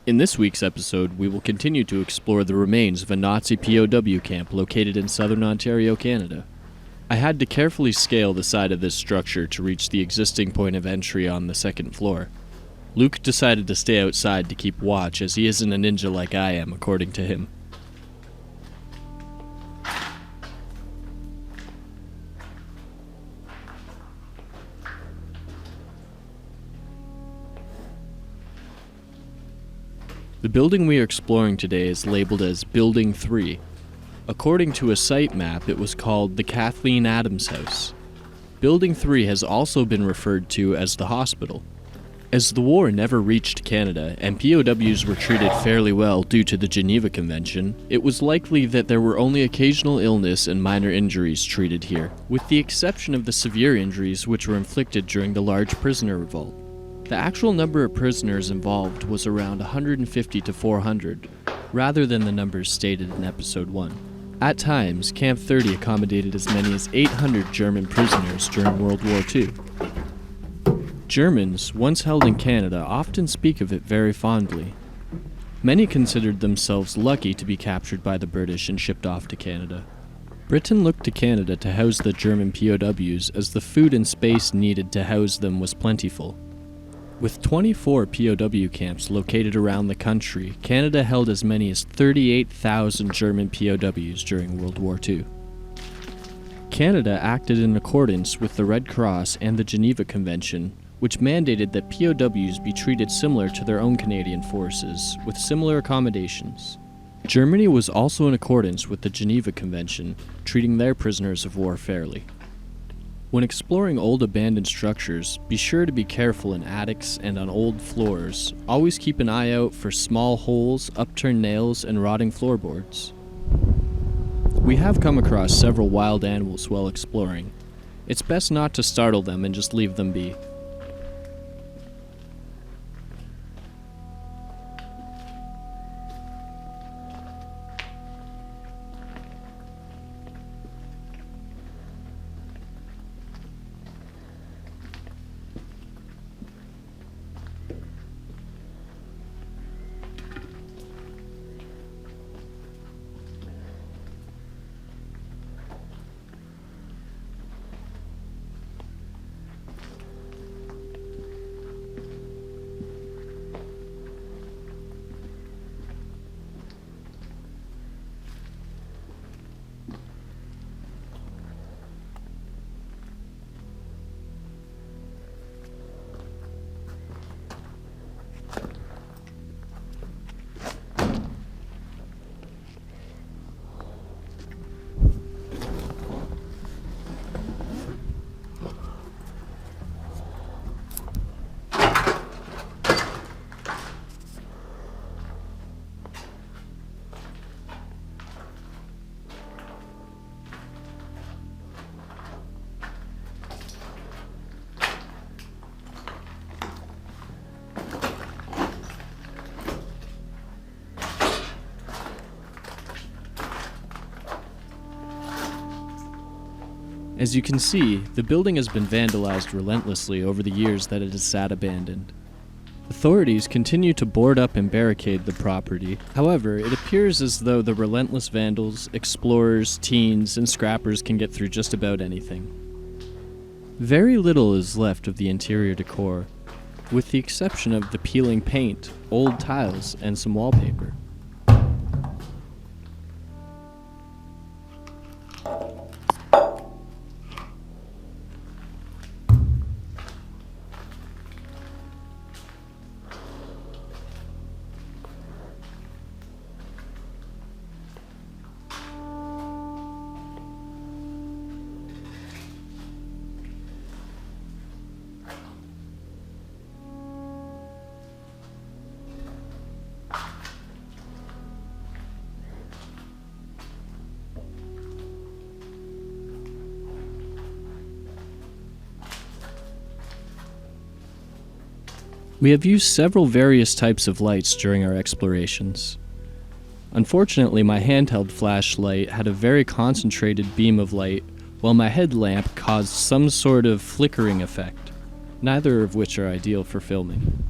In this week's episode, we will continue to explore the remains of a Nazi POW camp located in southern Ontario, Canada. I had to carefully scale the side of this structure to reach the existing point of entry on the second floor. Luke decided to stay outside to keep watch as he isn't a ninja like I am, according to him. The building we are exploring today is labeled as Building 3. According to a site map, it was called the Kathleen Adams House. Building 3 has also been referred to as the hospital. As the war never reached Canada and POWs were treated fairly well due to the Geneva Convention, it was likely that there were only occasional illness and minor injuries treated here, with the exception of the severe injuries which were inflicted during the large prisoner revolt. The actual number of prisoners involved was around 150 to 400, rather than the numbers stated in Episode 1. At times, Camp 30 accommodated as many as 800 German prisoners during World War II. Germans, once held in Canada, often speak of it very fondly. Many considered themselves lucky to be captured by the British and shipped off to Canada. Britain looked to Canada to house the German POWs as the food and space needed to house them was plentiful. With 24 POW camps located around the country, Canada held as many as 38,000 German POWs during World War II. Canada acted in accordance with the Red Cross and the Geneva Convention, which mandated that POWs be treated similar to their own Canadian forces, with similar accommodations. Germany was also in accordance with the Geneva Convention, treating their prisoners of war fairly. When exploring old abandoned structures, be sure to be careful in attics and on old floors. Always keep an eye out for small holes, upturned nails, and rotting floorboards. We have come across several wild animals while exploring. It's best not to startle them and just leave them be. As you can see, the building has been vandalized relentlessly over the years that it has sat abandoned. Authorities continue to board up and barricade the property. However, it appears as though the relentless vandals, explorers, teens, and scrappers can get through just about anything. Very little is left of the interior decor, with the exception of the peeling paint, old tiles, and some wallpaper. We have used several various types of lights during our explorations. Unfortunately, my handheld flashlight had a very concentrated beam of light, while my headlamp caused some sort of flickering effect, neither of which are ideal for filming.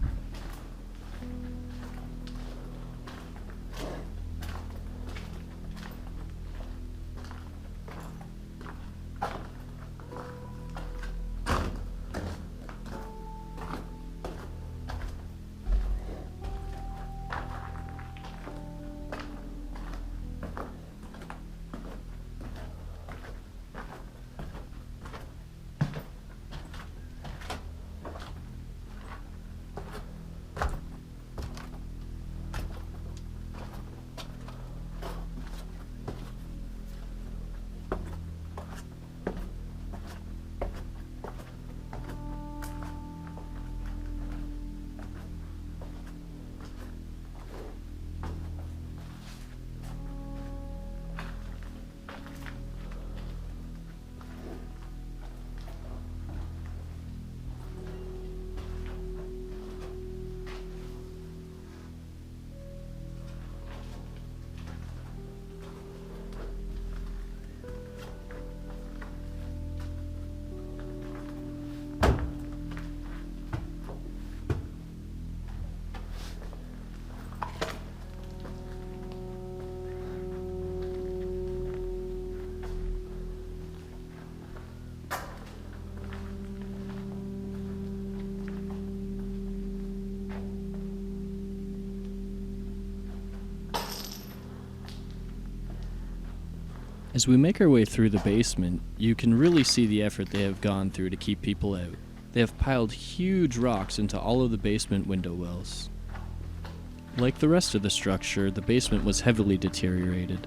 As we make our way through the basement, you can really see the effort they have gone through to keep people out. They have piled huge rocks into all of the basement window wells. Like the rest of the structure, the basement was heavily deteriorated.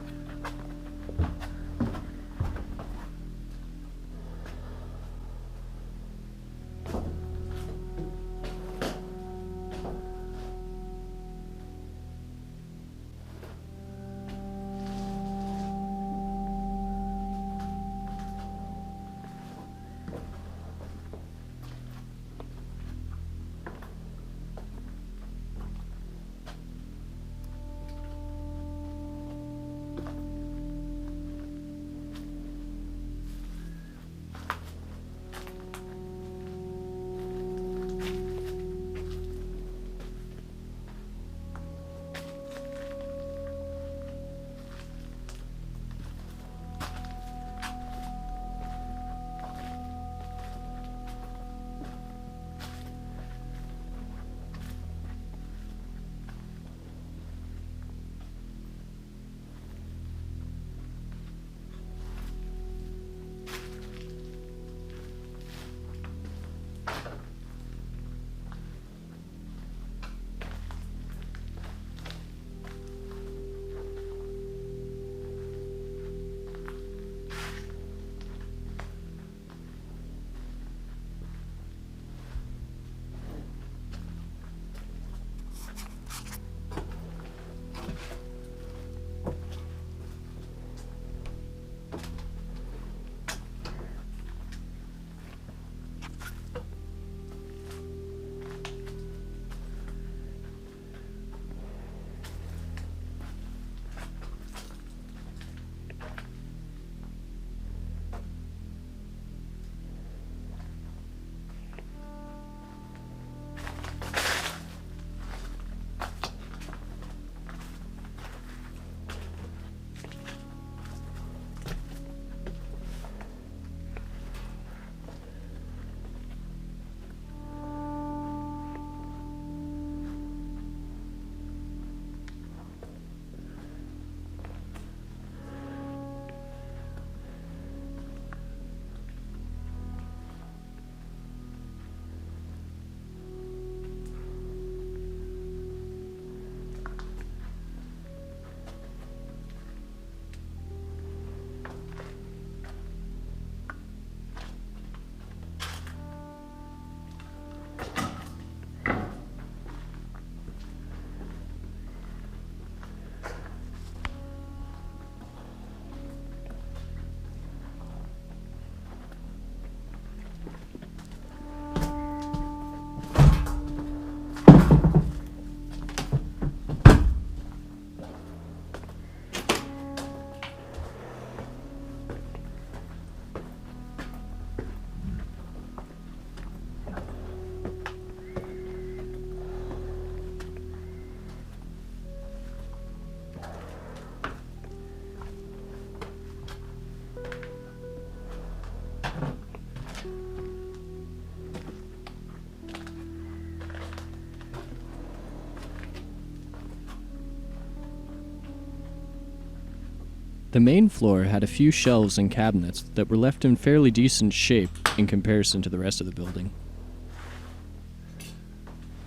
The main floor had a few shelves and cabinets that were left in fairly decent shape in comparison to the rest of the building.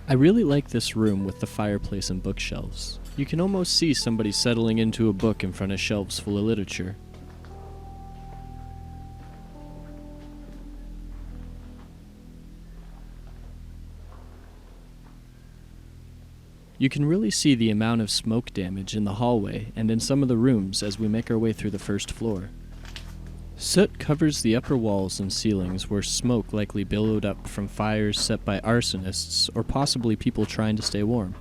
I really like this room with the fireplace and bookshelves. You can almost see somebody settling into a book in front of shelves full of literature. You can really see the amount of smoke damage in the hallway and in some of the rooms as we make our way through the first floor. Soot covers the upper walls and ceilings where smoke likely billowed up from fires set by arsonists or possibly people trying to stay warm.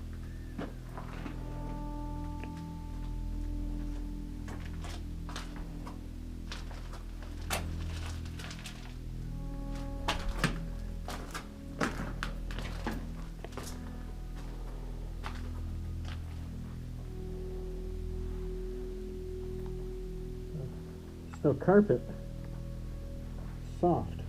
No carpet. Soft.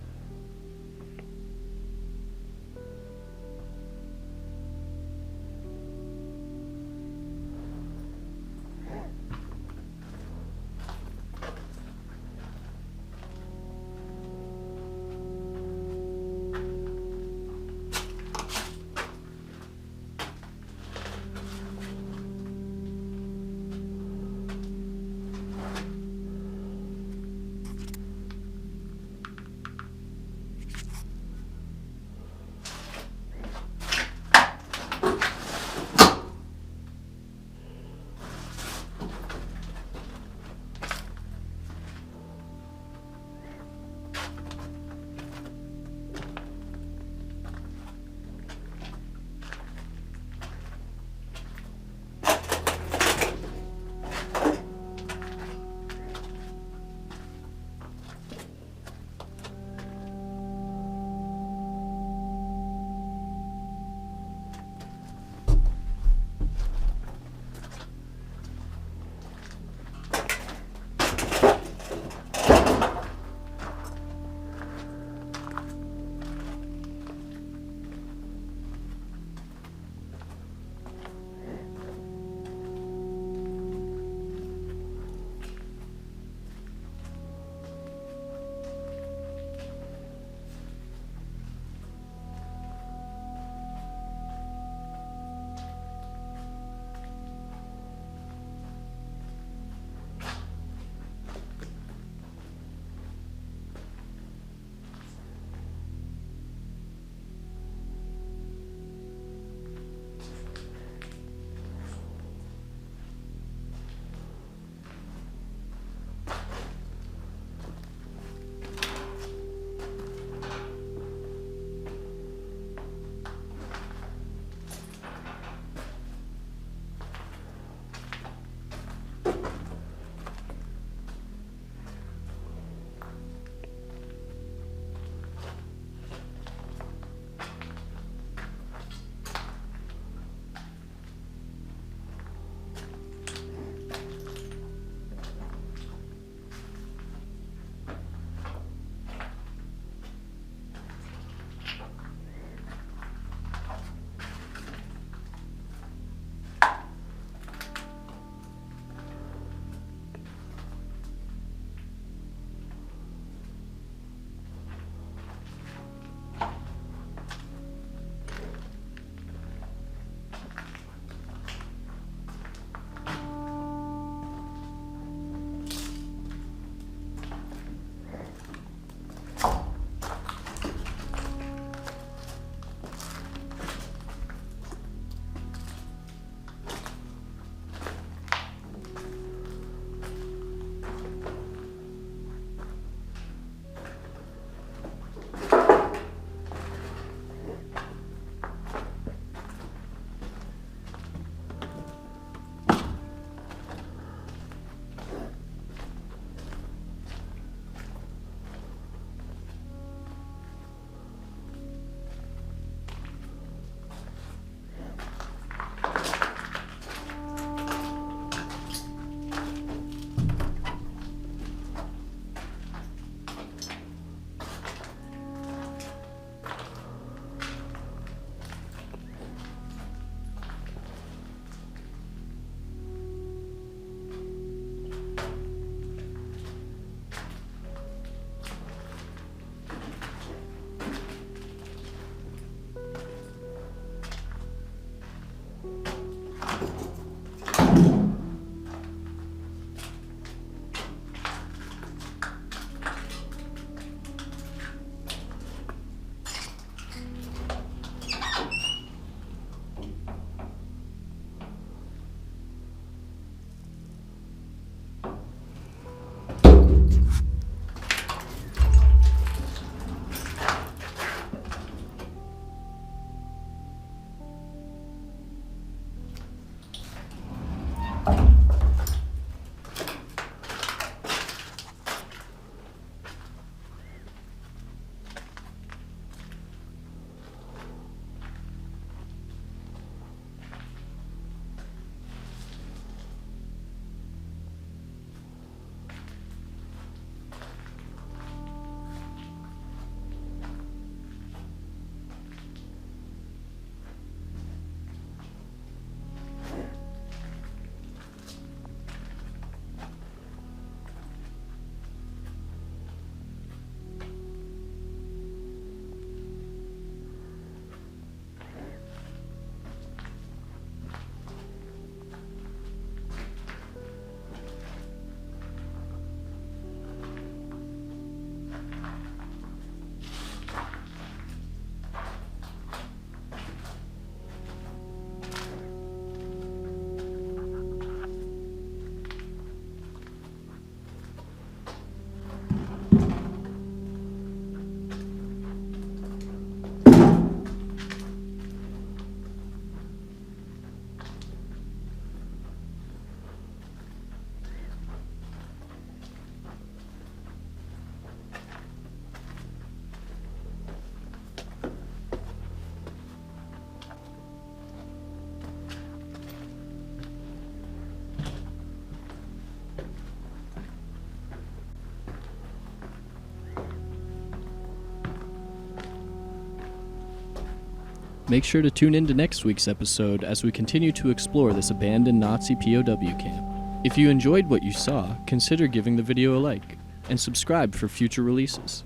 Make sure to tune in to next week's episode as we continue to explore this abandoned Nazi POW camp. If you enjoyed what you saw, consider giving the video a like, and subscribe for future releases.